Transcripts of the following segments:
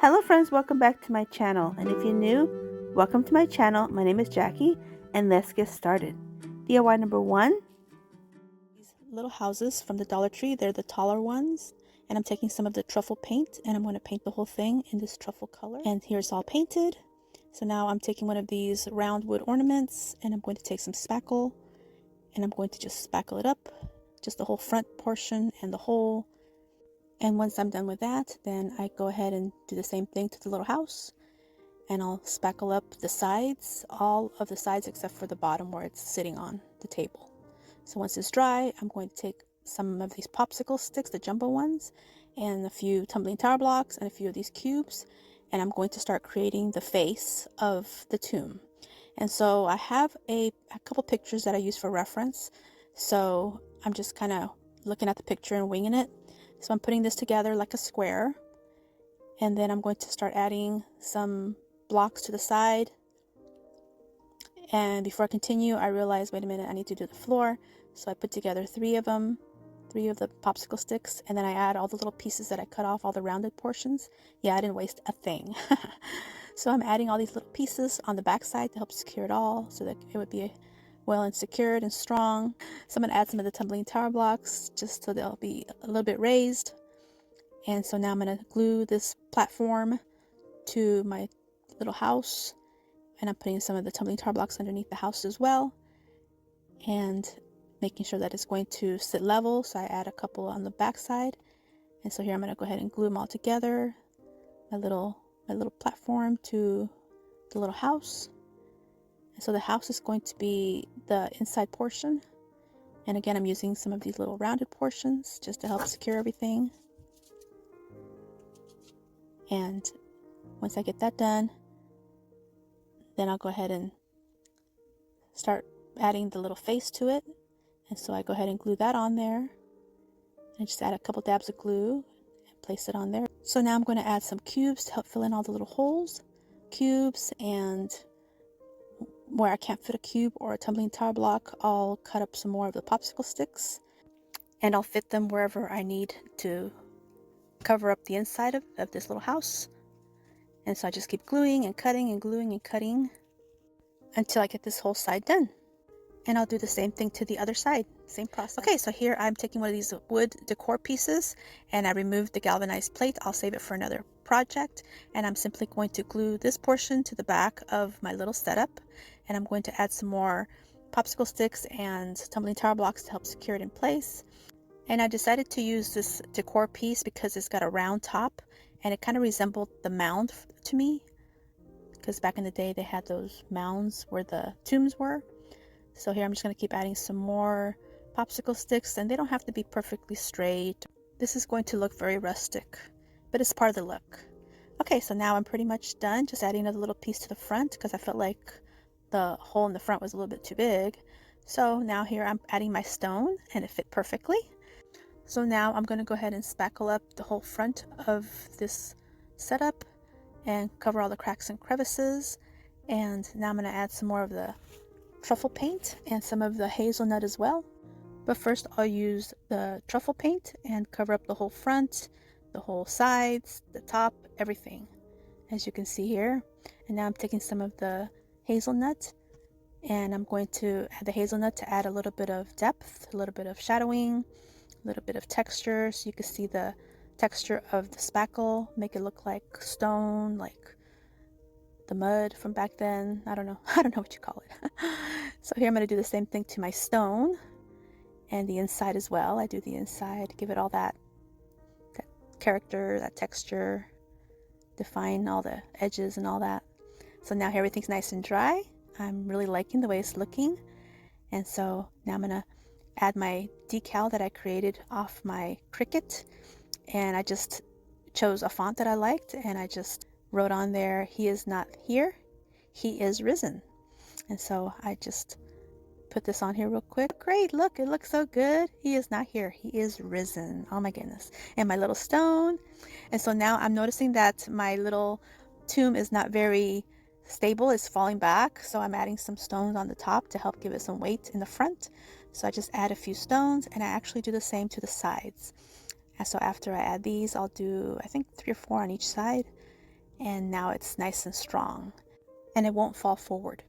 Hello friends, welcome back to my channel, and if you're new, welcome to my channel. My name is Jackie, and let's get started. DIY number 1. These little houses from the Dollar Tree, they're the taller ones, and I'm taking some of the truffle paint, and I'm going to paint the whole thing in this truffle color. And here it's all painted. So now I'm taking one of these round wood ornaments, and I'm going to take some spackle, and I'm going to just spackle it up, just the whole front portion and the whole. And once I'm done with that, then I go ahead and do the same thing to the little house. And I'll spackle up the sides, all of the sides except for the bottom where it's sitting on the table. So once it's dry, I'm going to take some of these popsicle sticks, the jumbo ones, and a few tumbling tower blocks and a few of these cubes. And I'm going to start creating the face of the tomb. And so I have a couple pictures that I use for reference. So I'm just kind of looking at the picture and winging it. So I'm putting this together like a square, and then I'm going to start adding some blocks to the side. And before I continue, I realized, wait a minute, I need to do the floor. So I put together 3 of them, 3 of the popsicle sticks, and then I add all the little pieces that I cut off, all the rounded portions. Yeah, I didn't waste a thing. So I'm adding all these little pieces on the back side to help secure it all so that it would be well and secured and strong. So I'm going to add some of the tumbling tower blocks just so they'll be a little bit raised. And so now I'm going to glue this platform to my little house, and I'm putting some of the tumbling tower blocks underneath the house as well, and making sure that it's going to sit level. So I add a couple on the back side, and so here I'm going to go ahead and glue them all together, my little platform to the little house. And so the house is going to be the inside portion. And again, I'm using some of these little rounded portions just to help secure everything. And once I get that done, then I'll go ahead and start adding the little face to it. And so I go ahead and glue that on there. And just add a couple dabs of glue and place it on there. So now I'm going to add some cubes to help fill in all the little holes. Cubes, and where I can't fit a cube or a tumbling tower block, I'll cut up some more of the popsicle sticks, and I'll fit them wherever I need to cover up the inside of this little house. And so I just keep gluing and cutting and gluing and cutting until I get this whole side done. And I'll do the same thing to the other side, same process. Okay, so here I'm taking one of these wood decor pieces, and I removed the galvanized plate. I'll save it for another project, and I'm simply going to glue this portion to the back of my little setup, and I'm going to add some more popsicle sticks and tumbling tower blocks to help secure it in place. And I decided to use this decor piece because it's got a round top, and it kind of resembled the mound to me, because back in the day they had those mounds where the tombs were. So here I'm just going to keep adding some more popsicle sticks, and they don't have to be perfectly straight. This is going to look very rustic, but it's part of the look. Okay, so now I'm pretty much done, just adding another little piece to the front because I felt like the hole in the front was a little bit too big. So now here I'm adding my stone, and it fit perfectly. So now I'm going to go ahead and spackle up the whole front of this setup and cover all the cracks and crevices. And now I'm going to add some more of the truffle paint and some of the hazelnut as well. But first I'll use the truffle paint and cover up the whole front, the whole sides, the top, everything, as you can see here. And now I'm taking some of the hazelnut, and I'm going to add the hazelnut to add a little bit of depth, a little bit of shadowing, a little bit of texture, so you can see the texture of the spackle, make it look like stone, like the mud from back then. I don't know what you call it. So here I'm going to do the same thing to my stone and the inside as well. I do the inside, give it all that character, that texture, define all the edges and all that. So now everything's nice and dry. I'm really liking the way it's looking. And so now I'm going to add my decal that I created off my Cricut, and I just chose a font that I liked, and I just wrote on there, "He is not here, he is risen." And so I just put this on here real quick. Great, look, it looks so good. He is not here, he is risen. Oh my goodness. And my little stone. And so now I'm noticing that my little tomb is not very stable, it's falling back. So I'm adding some stones on the top to help give it some weight in the front. So I just add a few stones, and I actually do the same to the sides. And so after I add these, I'll do, I think, 3 or 4 on each side. and now it's nice and strong and it won't fall forward.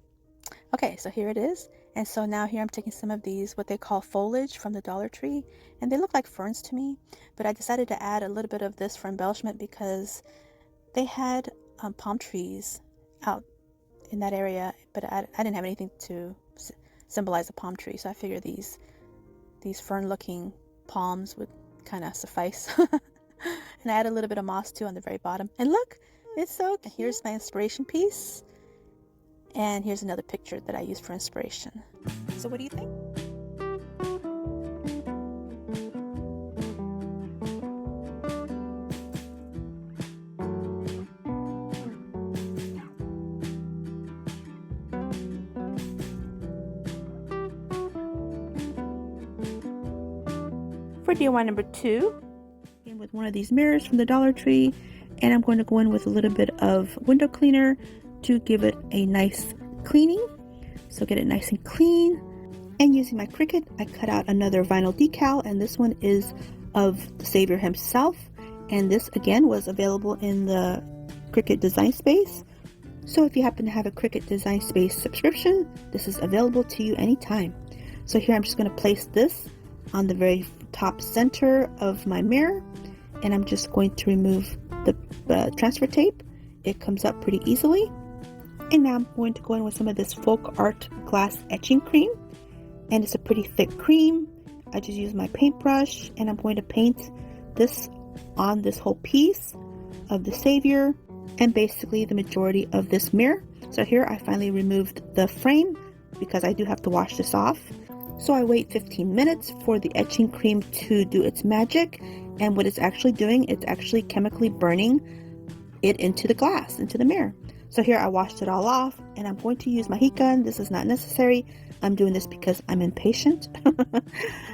Okay, so here it is. And so now here I'm taking some of these, what they call foliage from the Dollar Tree, and they look like ferns to me, but I decided to add a little bit of this for embellishment because they had palm trees out in that area, but I didn't have anything to symbolize a palm tree, so I figured these fern-looking palms would kind of suffice. And I add a little bit of moss too on the very bottom. And look, it's so cute. Here's my inspiration piece. And here's another picture that I used for inspiration. So what do you think? For DIY number 2, with one of these mirrors from the Dollar Tree, and I'm going to go in with a little bit of window cleaner to give it a nice cleaning. So get it nice and clean. And using my Cricut, I cut out another vinyl decal, and this one is of the Savior himself. And this again was available in the Cricut Design Space. So if you happen to have a Cricut Design Space subscription, this is available to you anytime. So here I'm just going to place this on the very top center of my mirror, and I'm just going to remove the transfer tape. It comes up pretty easily. And now I'm going to go in with some of this folk art glass etching cream, and it's a pretty thick cream. I just use my paintbrush, and I'm going to paint this on this whole piece of the Savior and basically the majority of this mirror. So here I finally removed the frame because I do have to wash this off. So I wait 15 minutes for the etching cream to do its magic, and what it's actually doing, it's actually chemically burning it into the glass, into the mirror. So here I washed it all off, and I'm going to use my heat gun. This is not necessary. I'm doing this because I'm impatient.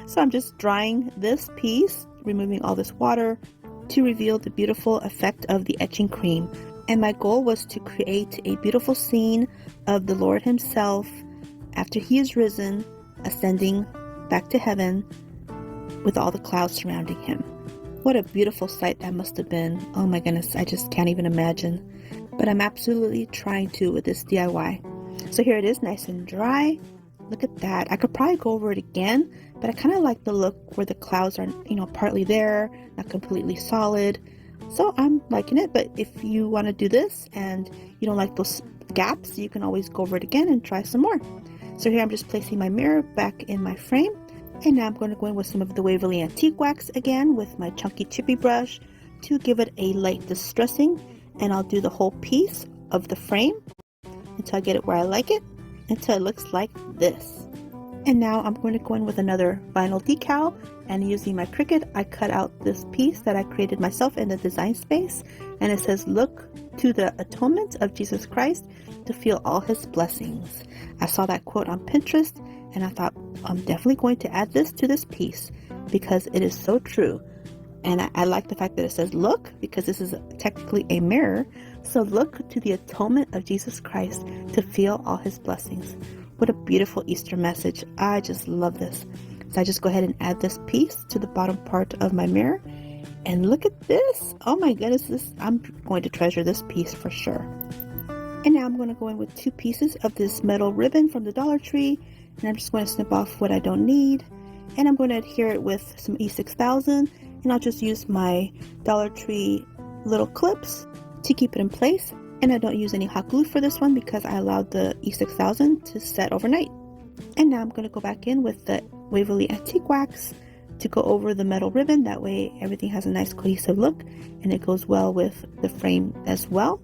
So I'm just drying this piece, removing all this water to reveal the beautiful effect of the etching cream. And my goal was to create a beautiful scene of the Lord himself after he is risen, ascending back to heaven with all the clouds surrounding him. What a beautiful sight that must have been. Oh my goodness, I just can't even imagine. But I'm absolutely trying to with this DIY. So here it is, nice and dry. Look at that. I could probably go over it again, but I kind of like the look where the clouds are, partly there, not completely solid. So I'm liking it, but if you want to do this and you don't like those gaps, you can always go over it again and try some more. So here I'm just placing my mirror back in my frame, and now I'm going to go in with some of the Waverly Antique Wax again with my chunky chippy brush to give it a light distressing, and I'll do the whole piece of the frame until I get it where I like it, until it looks like this. And now I'm going to go in with another vinyl decal, and using my Cricut, I cut out this piece that I created myself in the design space, and it says, "Look to the atonement of Jesus Christ to feel all his blessings." I saw that quote on Pinterest, and I thought, I'm definitely going to add this to this piece because it is so true. And I like the fact that it says look, because this is technically a mirror. So look to the atonement of Jesus Christ to feel all his blessings. What a beautiful Easter message. I just love this. So I just go ahead and add this piece to the bottom part of my mirror. And look at this. Oh my goodness, I'm going to treasure this piece for sure. And now I'm going to go in with 2 pieces of this metal ribbon from the Dollar Tree. And I'm just going to snip off what I don't need. And I'm going to adhere it with some E6000. And I'll just use my Dollar Tree little clips to keep it in place. And I don't use any hot glue for this one because I allowed the E6000 to set overnight. And now I'm going to go back in with the Waverly Antique Wax to go over the metal ribbon. That way everything has a nice cohesive look and it goes well with the frame as well.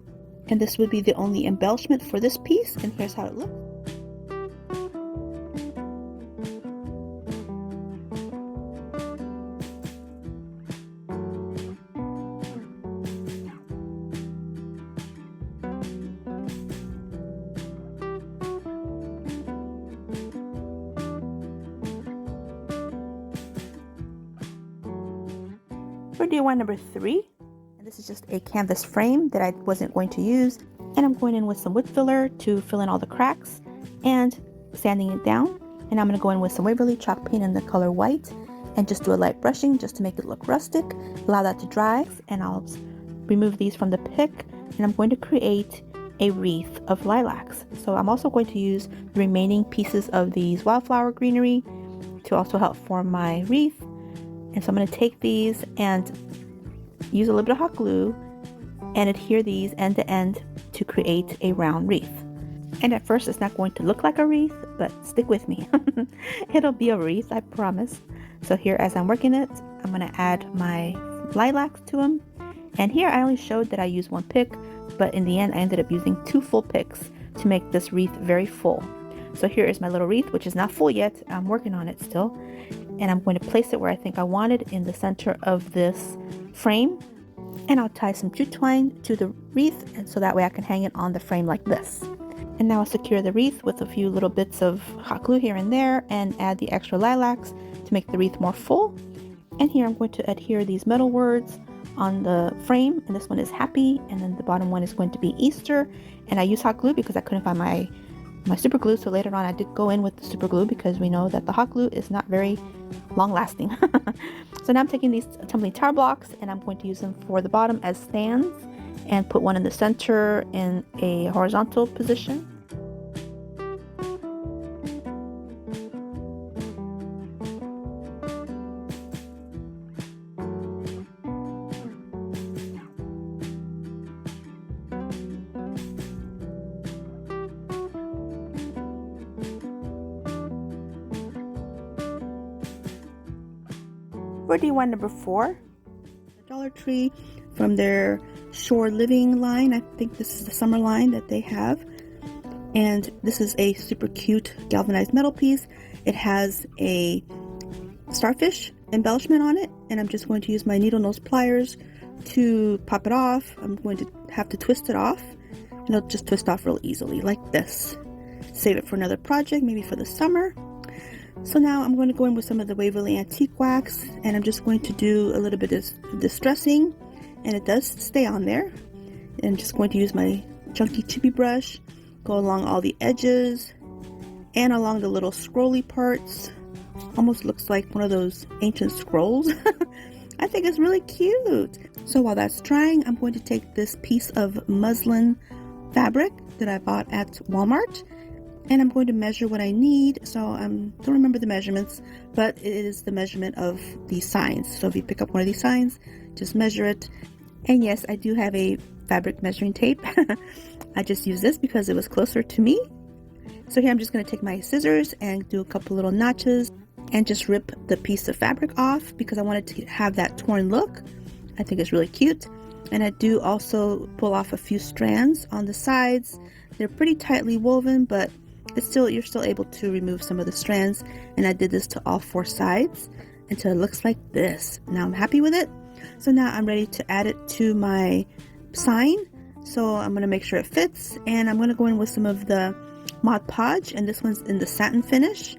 And this would be the only embellishment for this piece, and here's how it looks. For DIY number 3, and this is just a canvas frame that I wasn't going to use, and I'm going in with some wood filler to fill in all the cracks and sanding it down. And I'm going to go in with some Waverly chalk paint in the color white and just do a light brushing just to make it look rustic. Allow that to dry, and I'll remove these from the pick and I'm going to create a wreath of lilacs. So I'm also going to use the remaining pieces of these wildflower greenery to also help form my wreath. And so I'm going to take these and use a little bit of hot glue and adhere these end to end to create a round wreath. And at first it's not going to look like a wreath, but stick with me. It'll be a wreath, I promise. So here, as I'm working it, I'm going to add my lilacs to them. And here I only showed that I used one pick, but in the end I ended up using 2 full picks to make this wreath very full. So here is my little wreath, which is not full yet. I'm working on it still. And I'm going to place it where I think I want it, in the center of this frame. And I'll tie some jute twine to the wreath, and so that way I can hang it on the frame like this. And now I'll secure the wreath with a few little bits of hot glue here and there, and add the extra lilacs to make the wreath more full. And here I'm going to adhere these metal words on the frame, and this one is happy, and then the bottom one is going to be Easter. And I use hot glue because I couldn't find my super glue, so later on I did go in with the super glue because we know that the hot glue is not very long lasting. So now I'm taking these tumbling tower blocks and I'm going to use them for the bottom as stands, and put one in the center in a horizontal position. For DIY number 4, Dollar Tree from their Shore Living line. I think this is the summer line that they have. And this is a super cute galvanized metal piece. It has a starfish embellishment on it, and I'm just going to use my needle nose pliers to pop it off. I'm going to have to twist it off, and it'll just twist off real easily like this. Save it for another project, maybe for the summer. So now I'm going to go in with some of the Waverly Antique Wax, and I'm just going to do a little bit of distressing, and it does stay on there. And I'm just going to use my chunky chippy brush, go along all the edges and along the little scrolly parts. Almost looks like one of those ancient scrolls. I think it's really cute. So while that's drying, I'm going to take this piece of muslin fabric that I bought at Walmart, and I'm going to measure what I need. So I don't remember the measurements, but it is the measurement of these signs. So if you pick up one of these signs, just measure it. And yes, I do have a fabric measuring tape. I just used this because it was closer to me. So here I'm just going to take my scissors and do a couple little notches and just rip the piece of fabric off because I wanted to have that torn look. I think it's really cute. And I do also pull off a few strands on the sides. They're pretty tightly woven, but you're still able to remove some of the strands, and I did this to all 4 sides until it looks like this. Now I'm happy with it. So now I'm ready to add it to my sign. So I'm going to make sure it fits, and I'm going to go in with some of the Mod Podge, and this one's in the satin finish.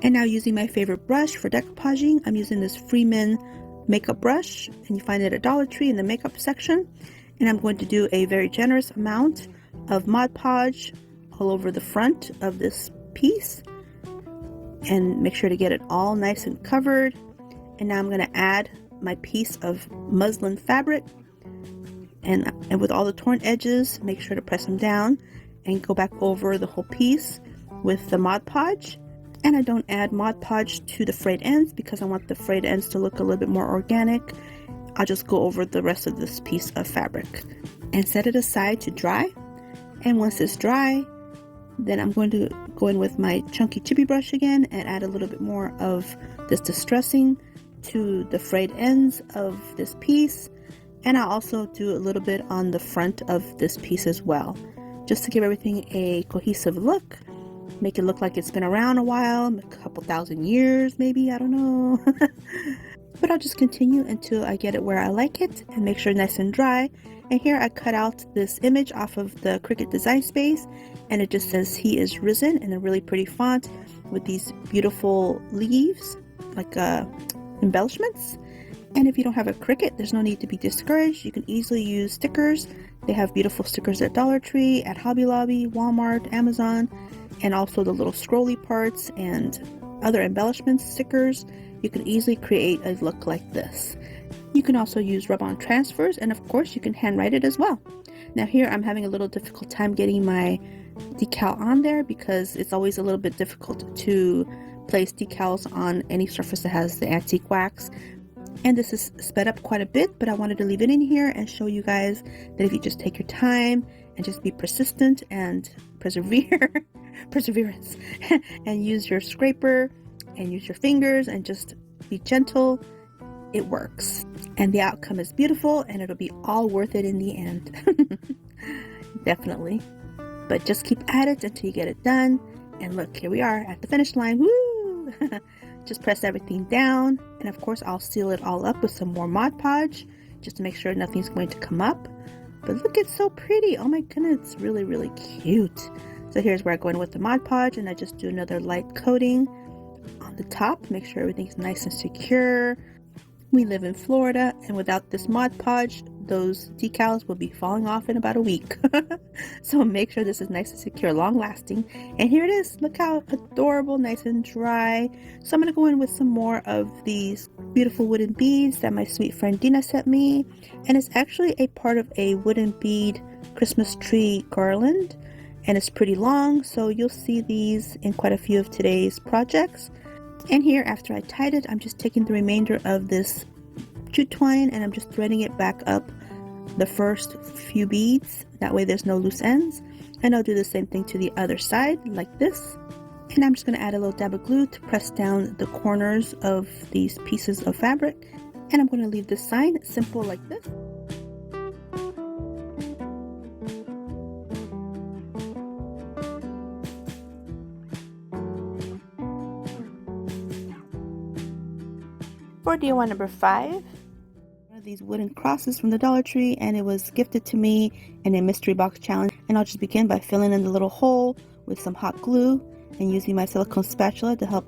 And now, using my favorite brush for decoupaging, I'm using this Freeman makeup brush, and you find it at Dollar Tree in the makeup section. And I'm going to do a very generous amount of Mod Podge all over the front of this piece, and make sure to get it all nice and covered. And now I'm going to add my piece of muslin fabric, and with all the torn edges, make sure to press them down and go back over the whole piece with the Mod Podge. And I don't add Mod Podge to the frayed ends because I want the frayed ends to look a little bit more organic. I'll just go over the rest of this piece of fabric and set it aside to dry. And once it's dry, then I'm going to go in with my chunky chippy brush again and add a little bit more of this distressing to the frayed ends of this piece. And I'll also do a little bit on the front of this piece as well, just to give everything a cohesive look. Make it look like it's been around a while, a couple thousand years maybe, I don't know. But I'll just continue until I get it where I like it and make sure it's nice and dry. And here I cut out this image off of the Cricut Design Space, and it just says "He is Risen" in a really pretty font with these beautiful leaves, like embellishments. And if you don't have a Cricut, there's no need to be discouraged. You can easily use stickers. They have beautiful stickers at Dollar Tree, at Hobby Lobby, Walmart, Amazon, and also the little scrolly parts and other embellishments stickers. You can easily create a look like this. You can also use rub-on transfers, and of course you can handwrite it as well. Now here I'm having a little difficult time getting my decal on there because it's always a little bit difficult to place decals on any surface that has the antique wax. And this is sped up quite a bit, but I wanted to leave it in here and show you guys that if you just take your time and just be persistent and perseverance, and use your scraper and use your fingers and just be gentle, it works. And the outcome is beautiful and it'll be all worth it in the end. Definitely. But just keep at it until you get it done. And look, here we are at the finish line. Woo! Just press everything down, and of course I'll seal it all up with some more Mod Podge just to make sure nothing's going to come up. But look, it's so pretty. Oh my goodness, it's really, really cute. So here's where I go in with the Mod Podge, and I just do another light coating on the top, make sure everything's nice and secure. We live in Florida, and without this Mod Podge, those decals will be falling off in about a week. So make sure this is nice and secure, long lasting. And here it is. Look how adorable, nice and dry. So I'm going to go in with some more of these beautiful wooden beads that my sweet friend Dina sent me. And it's actually a part of a wooden bead Christmas tree garland. And it's pretty long, so you'll see these in quite a few of today's projects. And here, after I tied it, I'm just taking the remainder of this jute twine and I'm just threading it back up the first few beads. That way there's no loose ends. And I'll do the same thing to the other side, like this. And I'm just going to add a little dab of glue to press down the corners of these pieces of fabric. And I'm going to leave this side simple like this. For DIY number 5, one of these wooden crosses from the Dollar Tree, and it was gifted to me in a mystery box challenge. And I'll just begin by filling in the little hole with some hot glue and using my silicone spatula to help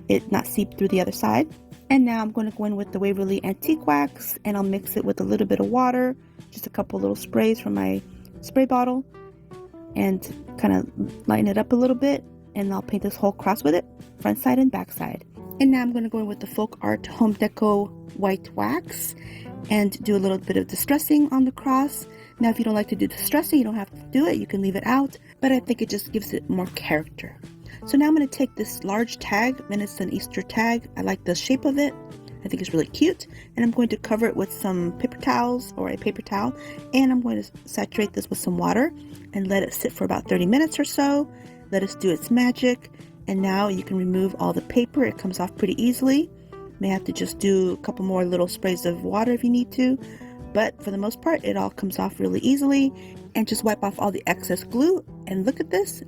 it not seep through the other side. And now I'm going to go in with the Waverly Antique Wax, and I'll mix it with a little bit of water, just a couple little sprays from my spray bottle, and kind of lighten it up a little bit, and I'll paint this whole cross with it, front side and back side. And now I'm going to go in with the Folk Art Home Deco white wax and do a little bit of distressing on the cross. Now, if you don't like to do distressing, you don't have to do it. You can leave it out, but I think it just gives it more character. So now I'm going to take this large tag, and it's an Easter tag. I like the shape of it. I think it's really cute. And I'm going to cover it with some paper towels or a paper towel. And I'm going to saturate this with some water and let it sit for about 30 minutes or so. Let it do its magic. And now you can remove all the paper. It comes off pretty easily. May have to just do a couple more little sprays of water if you need to. But for the most part, it all comes off really easily. And just wipe off all the excess glue. And look at this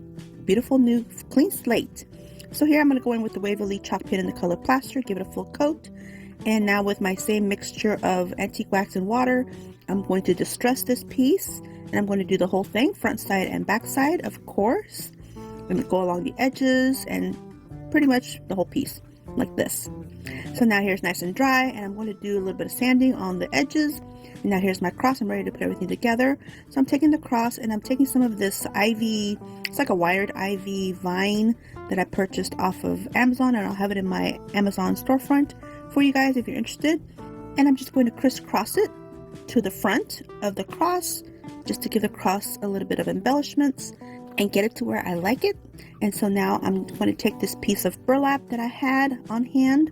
beautiful new clean slate. So here I'm going to go in with the Waverly chalk pen in the color plaster. Give it a full coat. And now with my same mixture of antique wax and water, I'm going to distress this piece. And I'm going to do the whole thing, front side and back side, of course. I'm going to go along the edges and pretty much the whole piece like this. So now here's nice and dry, and I'm going to do a little bit of sanding on the edges. And now here's my cross. I'm ready to put everything together. So I'm taking the cross and I'm taking some of this ivy. It's like a wired ivy vine that I purchased off of Amazon, and I'll have it in my Amazon storefront for you guys if you're interested. And I'm just going to crisscross it to the front of the cross just to give the cross a little bit of embellishments and get it to where I like it. And so now I'm going to take this piece of burlap that I had on hand.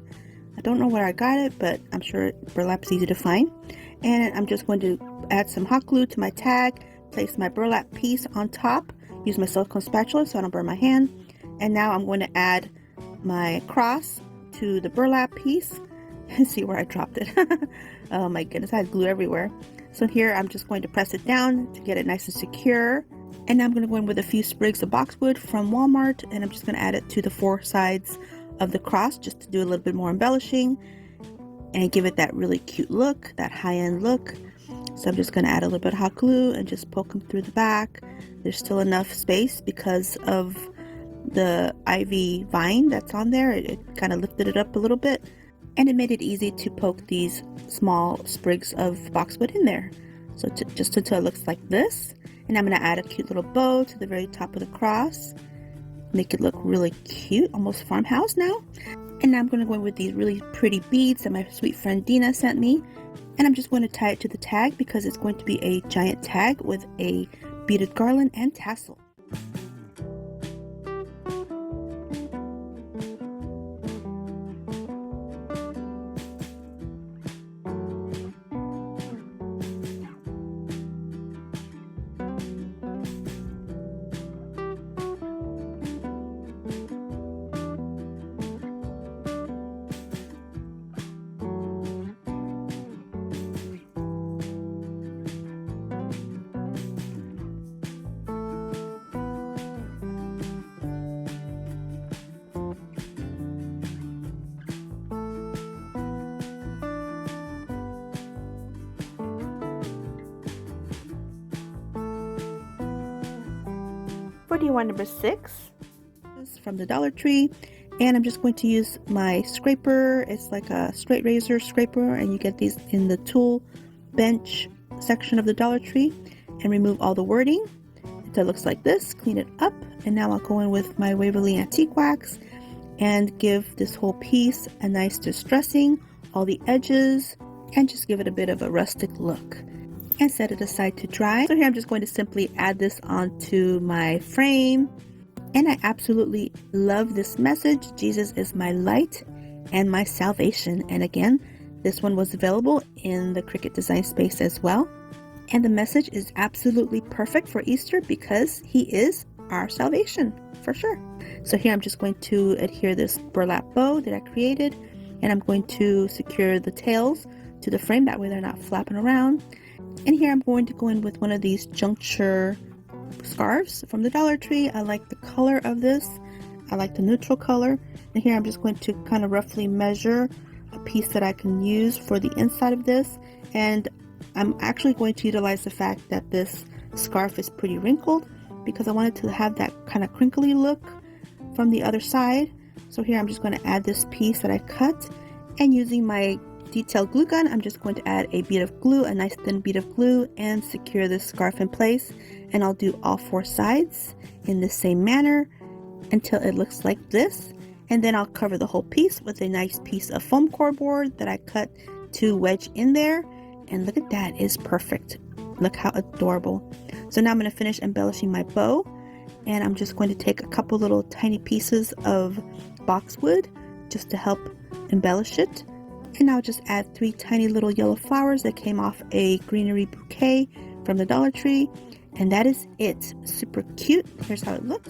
I don't know where I got it, but I'm sure burlap's easy to find. And I'm just going to add some hot glue to my tag, place my burlap piece on top, use my silicone spatula so I don't burn my hand. And now I'm going to add my cross to the burlap piece. And see where I dropped it. Oh my goodness, I had glue everywhere. So here I'm just going to press it down to get it nice and secure. And now I'm going to go in with a few sprigs of boxwood from Walmart, and I'm just going to add it to the four sides of the cross just to do a little bit more embellishing and give it that really cute look, that high-end look. So I'm just going to add a little bit of hot glue and just poke them through the back. There's still enough space because of the ivy vine that's on there. It kind of lifted it up a little bit, and it made it easy to poke these small sprigs of boxwood in there. So just until it looks like this. And I'm going to add a cute little bow to the very top of the cross. Make it look really cute, almost farmhouse now. And now I'm going to go in with these really pretty beads that my sweet friend Dina sent me. And I'm just going to tie it to the tag because it's going to be a giant tag with a beaded garland and tassel. For DIY number 6, this is from the Dollar Tree, and I'm just going to use my scraper. It's like a straight razor scraper, and you get these in the tool bench section of the Dollar Tree, and remove all the wording until it looks like this. Clean it up, and now I'll go in with my Waverly Antique Wax and give this whole piece a nice distressing, all the edges, and just give it a bit of a rustic look. And set it aside to dry. So here I'm just going to simply add this onto my frame. And I absolutely love this message. Jesus is my light and my salvation. And again, this one was available in the Cricut design space as well. And the message is absolutely perfect for Easter because he is our salvation for sure. So here I'm just going to adhere this burlap bow that I created, and I'm going to secure the tails to the frame. That way they're not flapping around. And here I'm going to go in with one of these juncture scarves from the Dollar Tree. I like the color of this. I like the neutral color. And here I'm just going to kind of roughly measure a piece that I can use for the inside of this. And I'm actually going to utilize the fact that this scarf is pretty wrinkled because I wanted to have that kind of crinkly look from the other side. So here I'm just going to add this piece that I cut, and using my detailed glue gun, I'm just going to add a bead of glue, a nice thin bead of glue, and secure this scarf in place. And I'll do all 4 sides in the same manner until it looks like this. And then I'll cover the whole piece with a nice piece of foam core board that I cut to wedge in there. And look at that, it's perfect. Look how adorable. So now I'm going to finish embellishing my bow, and I'm just going to take a couple little tiny pieces of boxwood just to help embellish it. And I'll just add 3 tiny little yellow flowers that came off a greenery bouquet from the Dollar Tree. And that is it. Super cute. Here's how it looks.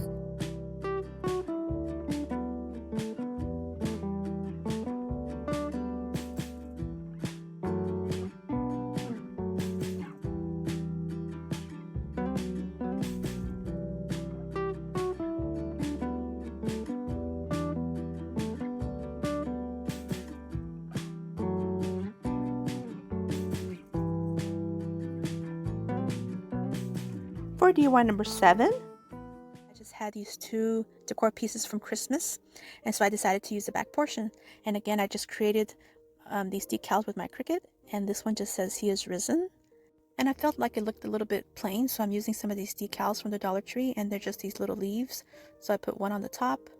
For DIY number 7, I just had these 2 decor pieces from Christmas, and so I decided to use the back portion. And again, I just created these decals with my Cricut, and this one just says he is risen. And I felt like it looked a little bit plain, so I'm using some of these decals from the Dollar Tree, and they're just these little leaves. So I put one on the top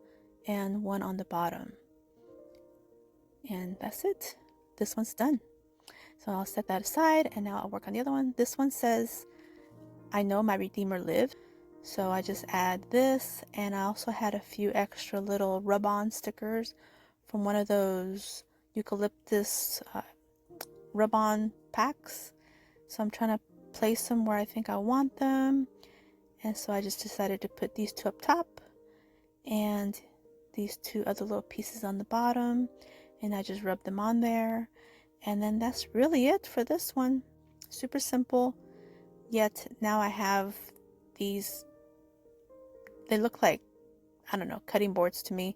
and one on the bottom. And that's it. This one's done. So I'll set that aside, and now I'll work on the other one. This one says, I know my Redeemer lived. So I just add this, and I also had a few extra little rub-on stickers from one of those eucalyptus rub-on packs. So I'm trying to place them where I think I want them. And so I just decided to put these 2 up top and these 2 other little pieces on the bottom, and I just rub them on there. And then that's really it for this one. Super simple. Yet now I have these, they look like, I don't know, cutting boards to me,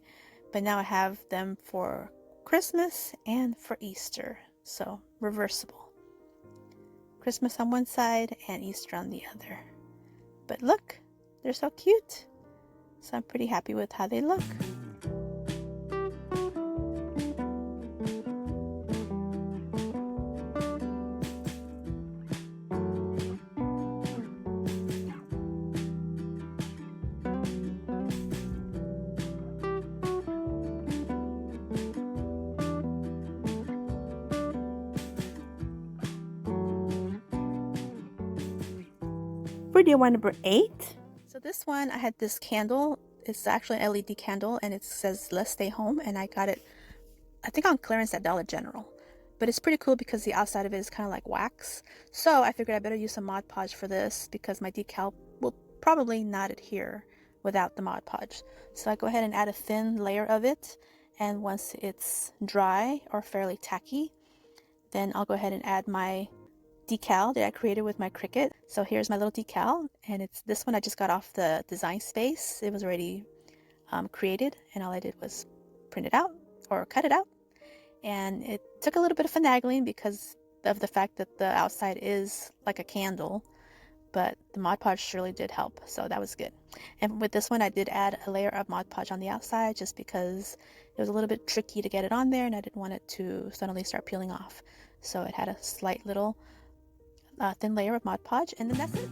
but now I have them for Christmas and for Easter. So reversible. Christmas on one side and Easter on the other. But look, they're so cute. So I'm pretty happy with how they look. For DIY number 8. So this one, I had this candle. It's actually an LED candle, and it says "Let's Stay Home," and I got it, I think, on clearance at Dollar General. But it's pretty cool because the outside of it is kind of like wax. So I figured I better use some Mod Podge for this because my decal will probably not adhere without the Mod Podge. So I go ahead and add a thin layer of it, and once it's dry or fairly tacky, then I'll go ahead and add my decal that I created with my Cricut. So here's my little decal, and it's this one I just got off the design space. It was already created, and all I did was print it out or cut it out. And it took a little bit of finagling because of the fact that the outside is like a candle, but the Mod Podge surely did help, so that was good. And with this one, I did add a layer of Mod Podge on the outside just because it was a little bit tricky to get it on there, and I didn't want it to suddenly start peeling off. So it had a slight little thin layer of Mod Podge, and then that's it.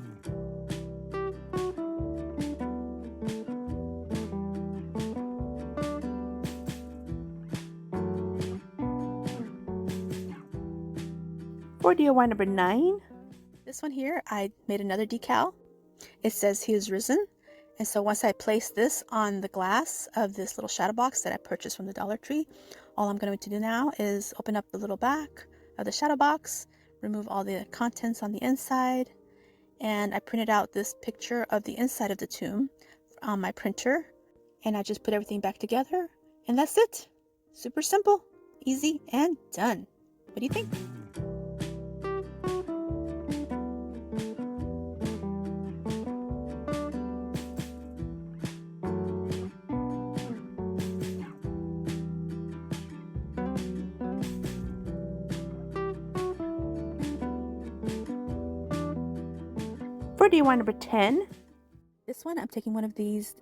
For DIY number 9, this one here, I made another decal. It says "He is risen." And so once I place this on the glass of this little shadow box that I purchased from the Dollar Tree, all I'm going to do now is open up the little back of the shadow box, remove all the contents on the inside, and I printed out this picture of the inside of the tomb on my printer, and I just put everything back together, and that's it. Super simple, easy, and done. What do you think? For DIY number 10, this one, I'm taking one of these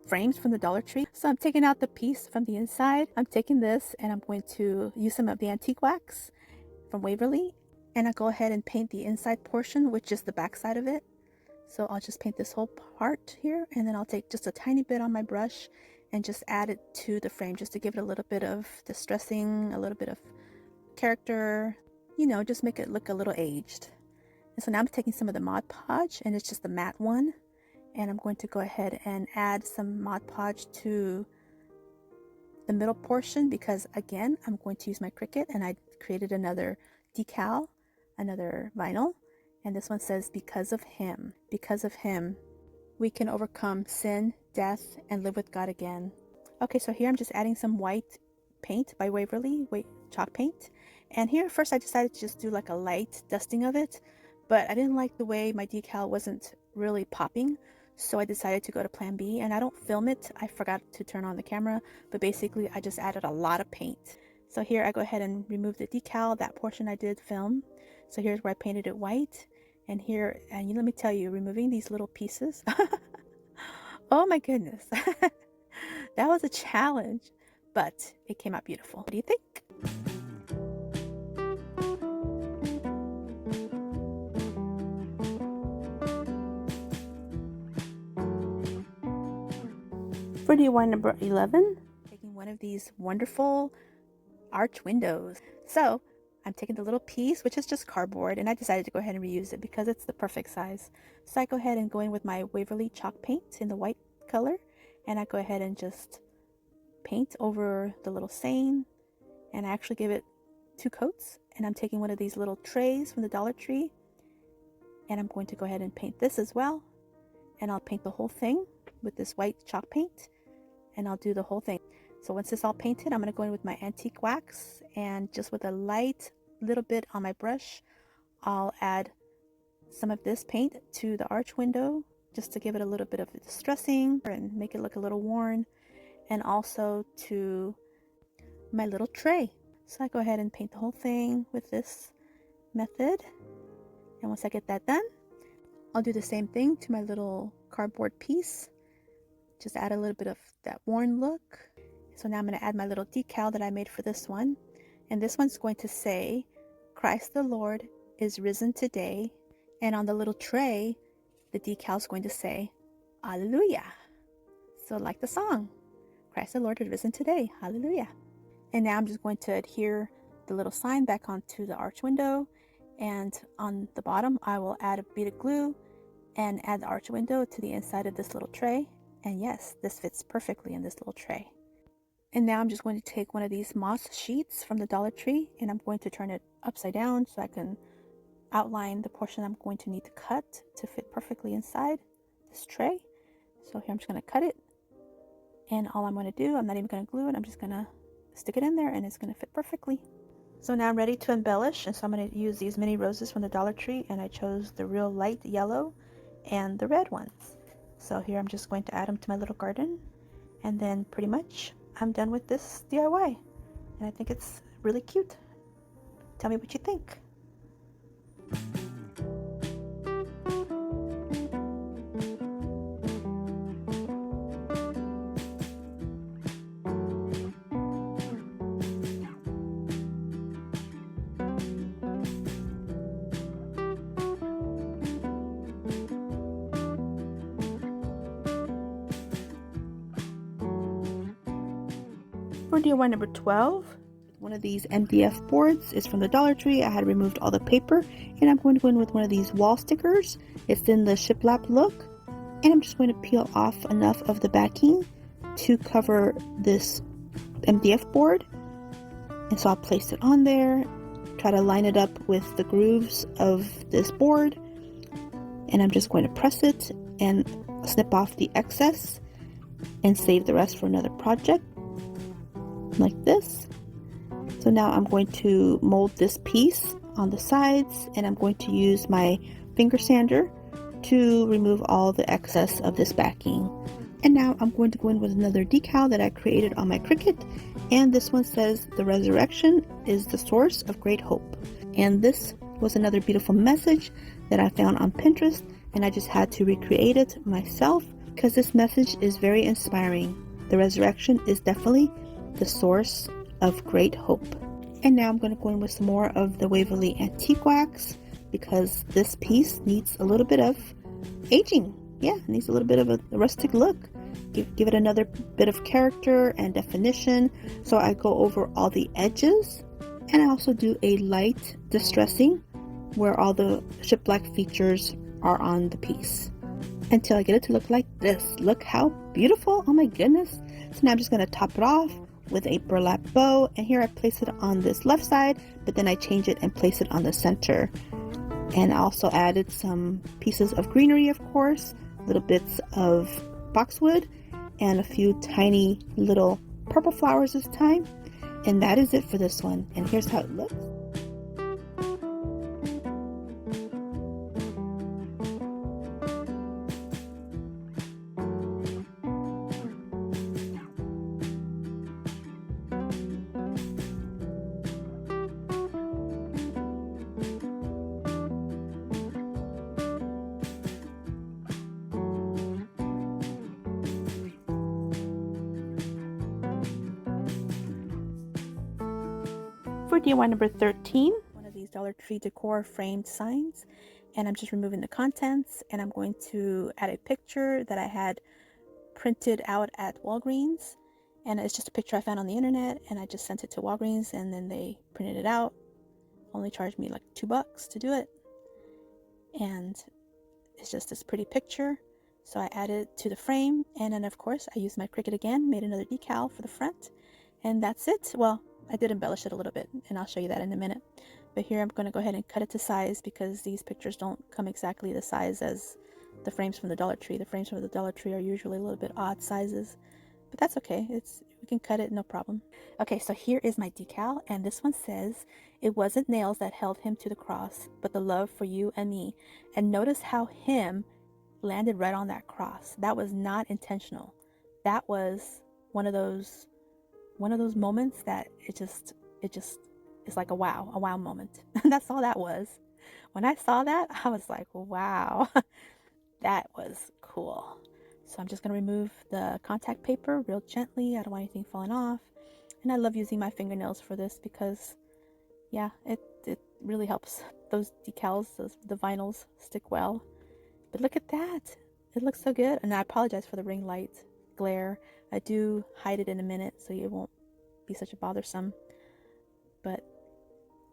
frames from the Dollar Tree. So I'm taking out the piece from the inside. I'm taking this and I'm going to use some of the antique wax from Waverly, and I go ahead and paint the inside portion, which is the back side of it. So I'll just paint this whole part here, and then I'll take just a tiny bit on my brush and just add it to the frame just to give it a little bit of distressing, a little bit of character, you know, just make it look a little aged. And so now I'm taking some of the Mod Podge, and it's just the matte one, and I'm going to go ahead and add some Mod Podge to the middle portion because, again, I'm going to use my Cricut, and I created another decal, another vinyl, and this one says "Because of him, we can overcome sin, death, and live with God again." Okay, so here I'm just adding some white paint by Waverly, chalk paint, and here first I decided to just do like a light dusting of it, but I didn't like the way my decal wasn't really popping, so I decided to go to plan B, and I don't film it. I forgot to turn on the camera, but basically I just added a lot of paint. So here I go ahead and remove the decal. That portion I did film. So here's where I painted it white, and here, and let me tell you, removing these little pieces, oh my goodness, that was a challenge, but it came out beautiful. What do you think? For DIY number 11, taking one of these wonderful arch windows. So I'm taking the little piece, which is just cardboard, and I decided to go ahead and reuse it because it's the perfect size. So I go ahead and go in with my Waverly chalk paint in the white color, and I go ahead and just paint over the little saying, and I actually give it 2 coats. And I'm taking one of these little trays from the Dollar Tree, and I'm going to go ahead and paint this as well, and I'll paint the whole thing with this white chalk paint, and I'll do the whole thing. So once it's all painted, I'm going to go in with my antique wax, and just with a light little bit on my brush, I'll add some of this paint to the arch window just to give it a little bit of distressing and make it look a little worn, and also to my little tray. So I go ahead and paint the whole thing with this method, and once I get that done, I'll do the same thing to my little cardboard piece. Just add a little bit of that worn look. So now I'm going to add my little decal that I made for this one. And this one's going to say, "Christ the Lord is risen today." And on the little tray, the decal is going to say, "Hallelujah." So like the song, "Christ the Lord is risen today. Hallelujah." And now I'm just going to adhere the little sign back onto the arch window. And on the bottom, I will add a bead of glue and add the arch window to the inside of this little tray. And yes, this fits perfectly in this little tray. And now I'm just going to take one of these moss sheets from the Dollar Tree, and I'm going to turn it upside down so I can outline the portion I'm going to need to cut to fit perfectly inside this tray. So here I'm just going to cut it, and all I'm going to do, I'm not even going to glue it, I'm just going to stick it in there and it's going to fit perfectly. So now I'm ready to embellish, and so I'm going to use these mini roses from the Dollar Tree, and I chose the real light yellow and the red ones. So here I'm just going to add them to my little garden, and then pretty much I'm done with this DIY, and I think it's really cute. Tell me what you think. For DIY number 12, one of these MDF boards is from the Dollar Tree. I had removed all the paper, and I'm going to go in with one of these wall stickers. It's in the shiplap look, and I'm just going to peel off enough of the backing to cover this MDF board. And so I'll place it on there, try to line it up with the grooves of this board, and I'm just going to press it and snip off the excess and save the rest for another project, like this. So now I'm going to mold this piece on the sides, and I'm going to use my finger sander to remove all the excess of this backing. And now I'm going to go in with another decal that I created on my Cricut, and this one says, "The resurrection is the source of great hope." And this was another beautiful message that I found on Pinterest, and I just had to recreate it myself because this message is very inspiring. The resurrection is definitely the source of great hope. And now I'm going to go in with some more of the Waverly Antique Wax because this piece needs a little bit of aging. Yeah, it needs a little bit of a rustic look. Give it another bit of character and definition. So I go over all the edges, and I also do a light distressing where all the shiplap features are on the piece until I get it to look like this. Look how beautiful. Oh my goodness. So now I'm just going to top it off with a burlap bow, and here I place it on this left side, but then I change it and place it on the center. And I also added some pieces of greenery, of course, little bits of boxwood, and a few tiny little purple flowers this time. And that is it for this one. And here's how it looks. For DIY number 13, one of these Dollar Tree decor framed signs, and I'm just removing the contents, and I'm going to add a picture that I had printed out at Walgreens, and it's just a picture I found on the internet, and I just sent it to Walgreens, and then they printed it out. Only charged me like $2 to do it, and it's just this pretty picture. So I added it to the frame, and then of course I used my Cricut again, made another decal for the front, and that's it. Well, I did embellish it a little bit, and I'll show you that in a minute. But here I'm going to go ahead and cut it to size because these pictures don't come exactly the size as the frames from the Dollar Tree. The frames from the Dollar Tree are usually a little bit odd sizes, but that's okay. We can cut it, no problem. Okay, so here is my decal, and this one says, "It wasn't nails that held him to the cross, but the love for you and me." And notice how him landed right on that cross. That was not intentional. That was one of those moments that it just is like a wow moment. That's all that was. When I saw that, I was like, wow, that was cool. So I'm just going to remove the contact paper real gently. I don't want anything falling off. And I love using my fingernails for this because, yeah, it really helps those decals, the vinyls stick well. But look at that. It looks so good. And I apologize for the ring light glare. I do hide it in a minute so it won't be such a bothersome. But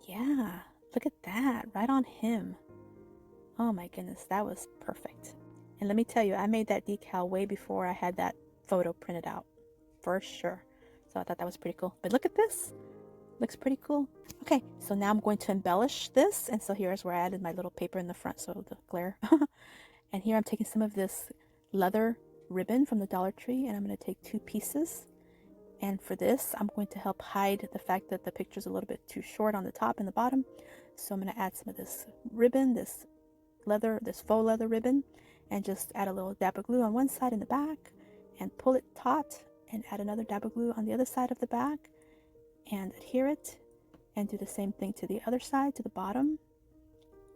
yeah, look at that. Right on him. Oh my goodness, that was perfect. And let me tell you, I made that decal way before I had that photo printed out, for sure. So I thought that was pretty cool. But look at this. Looks pretty cool. Okay, so now I'm going to embellish this. And so here's where I added my little paper in the front, so the glare. And here I'm taking some of this leather ribbon from the Dollar Tree, and I'm going to take 2 pieces. And for this, I'm going to help hide the fact that the picture's a little bit too short on the top and the bottom. So I'm going to add some of this ribbon, this faux leather ribbon, and just add a little dab of glue on one side and the back, and pull it taut, and add another dab of glue on the other side of the back, and adhere it, and do the same thing to the other side, to the bottom.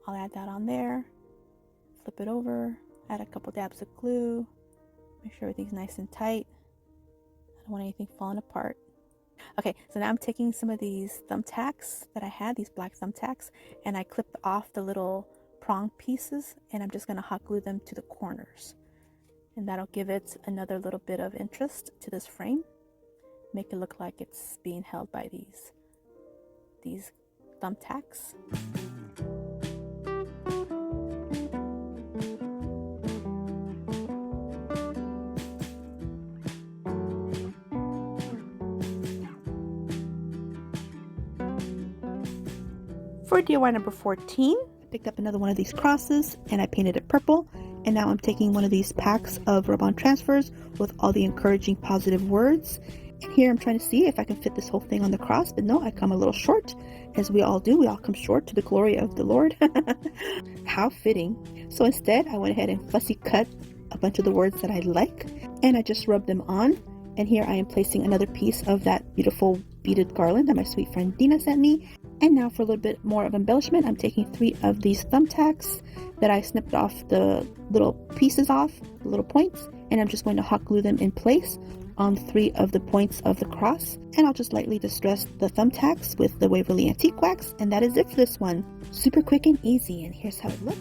I'll add that on there, flip it over, add a couple dabs of glue, make sure everything's nice and tight. I don't want anything falling apart. Okay, so now I'm taking some of these thumbtacks that I had, these black thumbtacks, and I clipped off the little prong pieces, and I'm just going to hot glue them to the corners. And that'll give it another little bit of interest to this frame. Make it look like it's being held by these thumbtacks. For DIY number 14, I picked up another one of these crosses and I painted it purple. And now I'm taking one of these packs of rub-on transfers with all the encouraging positive words. And here I'm trying to see if I can fit this whole thing on the cross, but no, I come a little short, as we all do. We all come short to the glory of the Lord. How fitting. So instead, I went ahead and fussy cut a bunch of the words that I like, and I just rubbed them on. And here I am placing another piece of that beautiful beaded garland that my sweet friend Dina sent me. And now for a little bit more of embellishment, I'm taking 3 of these thumbtacks that I snipped off the little pieces off, the little points, and I'm just going to hot glue them in place on 3 of the points of the cross. And I'll just lightly distress the thumbtacks with the Waverly Antique Wax, and that is it for this one. Super quick and easy, and here's how it looks.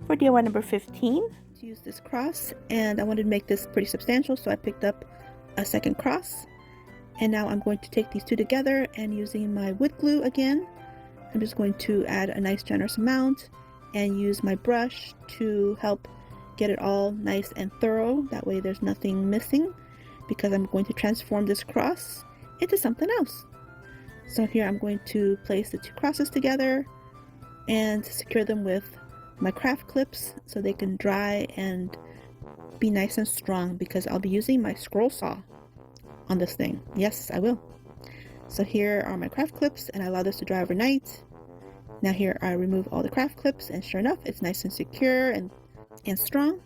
For DIY number 15, to use this cross, and I wanted to make this pretty substantial, so I picked up a second cross. And now I'm going to take these 2 together, and using my wood glue again, I'm just going to add a nice generous amount and use my brush to help get it all nice and thorough. That way there's nothing missing, because I'm going to transform this cross into something else. So here I'm going to place the 2 crosses together and secure them with my craft clips so they can dry and be nice and strong, because I'll be using my scroll saw on this thing. Yes, I will. So here are my craft clips, and I allow this to dry overnight. Now here I remove all the craft clips, and sure enough, it's nice and secure and strong.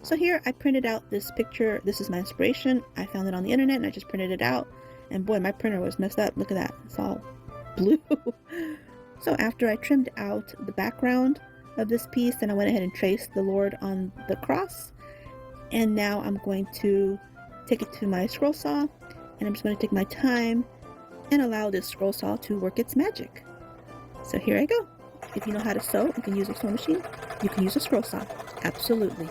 So here I printed out this picture. This is my inspiration. I found it on the internet and I just printed it out, and boy, my printer was messed up. Look at that, it's all blue. So after I trimmed out the background of this piece, and I went ahead and traced the Lord on the cross, and now I'm going to take it to my scroll saw, and I'm just going to take my time and allow this scroll saw to work its magic. So here I go. If you know how to sew, you can use a sewing machine, you can use a scroll saw, absolutely.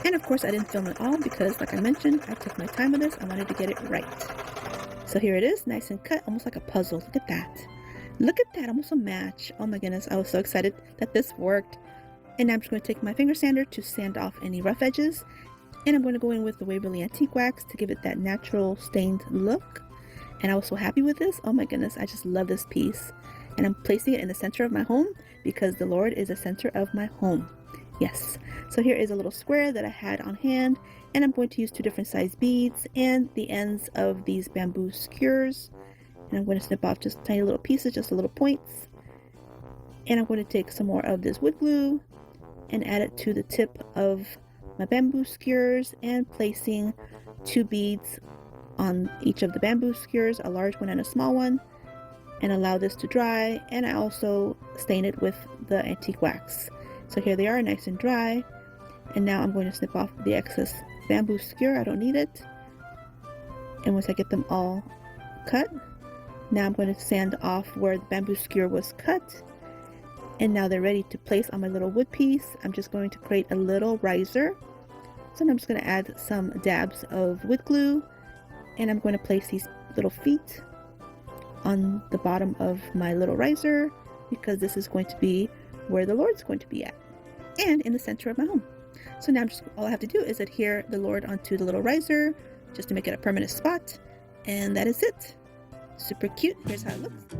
And of course I didn't film it all because, like I mentioned, I took my time with this. I wanted to get it right. So here it is, nice and cut, almost like a puzzle. Look at that. Look at that, almost a match. Oh my goodness, I was so excited that this worked. And now I'm just going to take my finger sander to sand off any rough edges. And I'm going to go in with the Waverly Antique Wax to give it that natural stained look. And I was so happy with this. Oh my goodness, I just love this piece. And I'm placing it in the center of my home because the Lord is the center of my home. Yes, so here is a little square that I had on hand, and I'm going to use 2 different size beads and the ends of these bamboo skewers, And I'm going to snip off just tiny little pieces, just little points. And I'm going to take some more of this wood glue and add it to the tip of my bamboo skewers, and placing 2 beads on each of the bamboo skewers, a large one and a small one, and allow this to dry. And I also stain it with the antique wax. So here they are, nice and dry. And now I'm going to snip off the excess bamboo skewer. I don't need it. And once I get them all cut, now I'm going to sand off where the bamboo skewer was cut. And now they're ready to place on my little wood piece. I'm just going to create a little riser. So I'm just going to add some dabs of wood glue, and I'm going to place these little feet on the bottom of my little riser, because this is going to be where the Lord's going to be at, and in the center of my home. So now all I have to do is adhere the Lord onto the little riser just to make it a permanent spot, and that is it. Super cute. Here's how it looks.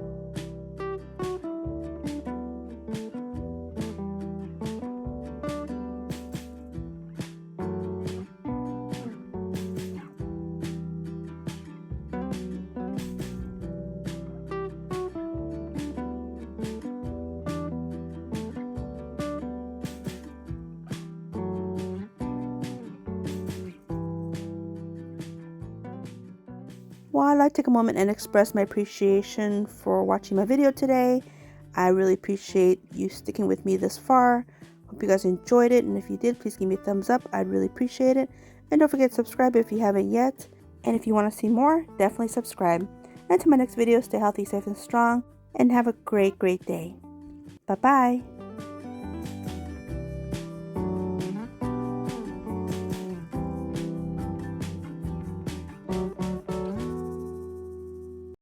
Well, I'd like to take a moment and express my appreciation for watching my video today. I really appreciate you sticking with me this far. Hope you guys enjoyed it, and if you did, please give me a thumbs up. I'd really appreciate it. And don't forget to subscribe if you haven't yet. And if you want to see more, definitely subscribe. And to my next video, stay healthy, safe, and strong, and have a great, great day. Bye-bye.